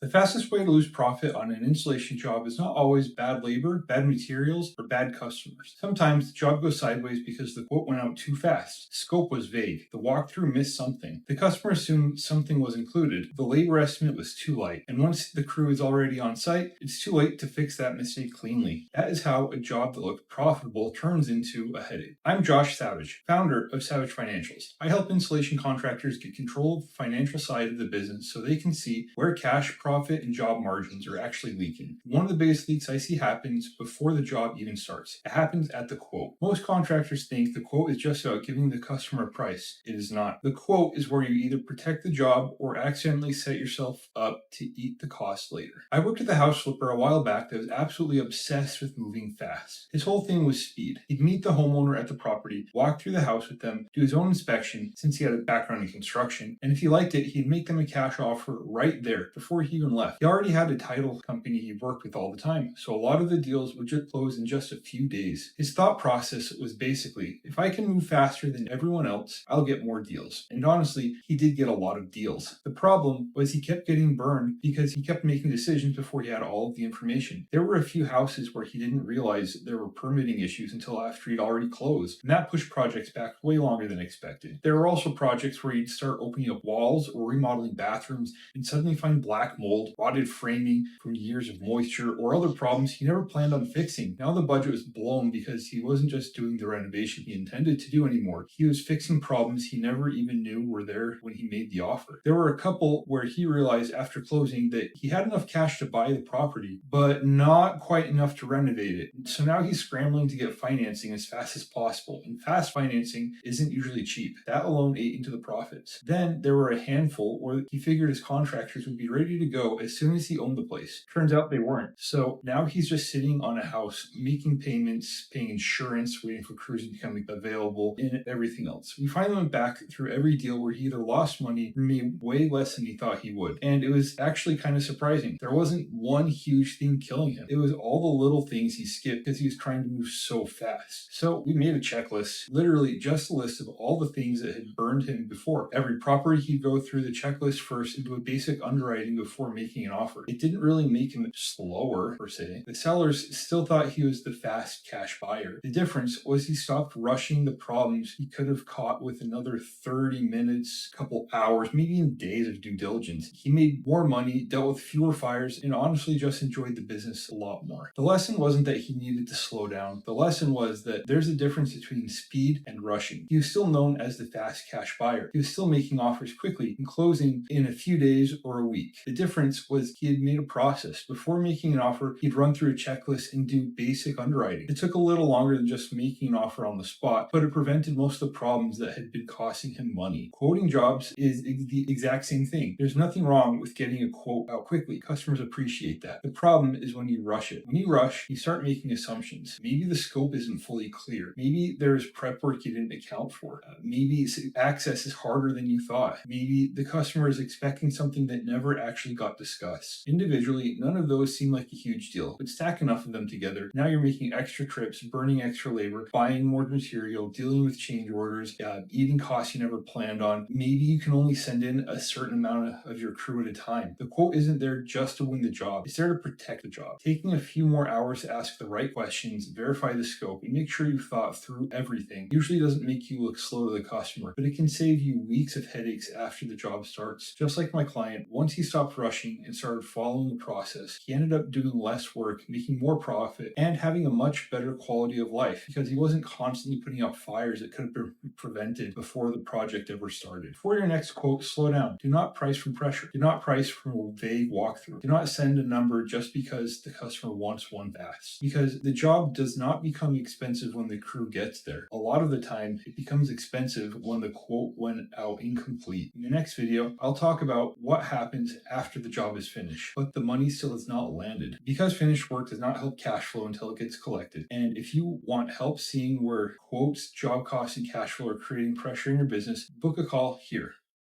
The fastest way to lose profit on an installation job is not always bad labor, bad materials, or bad customers. Sometimes the job goes sideways because the quote went out too fast, the scope was vague, the walkthrough missed something, the customer assumed something was included, the labor estimate was too light, and once the crew is already on site, it's too late to fix that mistake cleanly. That is how a job that looked profitable turns into a headache. I'm Josh Savage, founder of Savage Financials. I help installation contractors get control of the financial side of the business so they can see where cash profit and job margins are actually leaking. One of the biggest leaks I see happens before the job even starts. It happens at the quote. Most contractors think the quote is just about giving the customer a price. It is not. The quote is where you either protect the job or accidentally set yourself up to eat the cost later. I worked with a house flipper a while back that was absolutely obsessed with moving fast. His whole thing was speed. He'd meet the homeowner at the property, walk through the house with them, do his own inspection since he had a background in construction, and if he liked it, he'd make them a cash offer right there before he even left. He already had a title company he worked with all the time, so a lot of the deals would just close in just a few days. His thought process was basically, if I can move faster than everyone else, I'll get more deals. And honestly, he did get a lot of deals. The problem was he kept getting burned because he kept making decisions before he had all of the information. There were a few houses where he didn't realize there were permitting issues until after he'd already closed, and that pushed projects back way longer than expected. There were also projects where he'd start opening up walls or remodeling bathrooms and suddenly find black mold, rotted framing from years of moisture, or other problems he never planned on fixing. Now the budget was blown because he wasn't just doing the renovation he intended to do anymore. He was fixing problems he never even knew were there when he made the offer. There were a couple where he realized after closing that he had enough cash to buy the property, but not quite enough to renovate it. So now he's scrambling to get financing as fast as possible, and fast financing isn't usually cheap. That alone ate into the profits. Then there were a handful where he figured his contractors would be ready to go as soon as he owned the place. Turns out they weren't. So now he's just sitting on a house, making payments, paying insurance, waiting for crews to become available, and everything else. We finally went back through every deal where he either lost money or made way less than he thought he would. And it was actually kind of surprising. There wasn't one huge thing killing him. It was all the little things he skipped because he was trying to move so fast. So we made a checklist, literally just a list of all the things that had burned him before. Every property he'd go through the checklist first and do a basic underwriting before making an offer. It didn't really make him slower, per se. The sellers still thought he was the fast cash buyer. The difference was he stopped rushing the problems he could have caught with another 30 minutes, couple hours, maybe even days of due diligence. He made more money, dealt with fewer fires, and honestly just enjoyed the business a lot more. The lesson wasn't that he needed to slow down. The lesson was that there's a difference between speed and rushing. He was still known as the fast cash buyer. He was still making offers quickly and closing in a few days or a week. The difference was he had made a process. Before making an offer, he'd run through a checklist and do basic underwriting. It took a little longer than just making an offer on the spot, but it prevented most of the problems that had been costing him money. Quoting jobs is the exact same thing. There's nothing wrong with getting a quote out quickly. Customers appreciate that. The problem is when you rush it. When you rush, you start making assumptions. Maybe the scope isn't fully clear. Maybe there's prep work you didn't account for. Maybe access is harder than you thought. Maybe the customer is expecting something that never actually got discussed. Individually, none of those seem like a huge deal, but stack enough of them together. Now you're making extra trips, burning extra labor, buying more material, dealing with change orders, eating costs you never planned on. Maybe you can only send in a certain amount of your crew at a time. The quote isn't there just to win the job. It's there to protect the job. Taking a few more hours to ask the right questions, verify the scope, and make sure you've thought through everything usually doesn't make you look slow to the customer, but it can save you weeks of headaches after the job starts. Just like my client, once he stopped rushing and started following the process, he ended up doing less work, making more profit, and having a much better quality of life because he wasn't constantly putting out fires that could have been prevented before the project ever started. For your next quote, slow down. Do not price from pressure. Do not price from a vague walkthrough. Do not send a number just because the customer wants one fast. Because the job does not become expensive when the crew gets there. A lot of the time, it becomes expensive when the quote went out incomplete. In the next video, I'll talk about what happens after the job is finished, but the money still has not landed. Because finished work does not help cash flow until it gets collected. And if you want help seeing where quotes, job costs, and cash flow are creating pressure in your business, book a call here.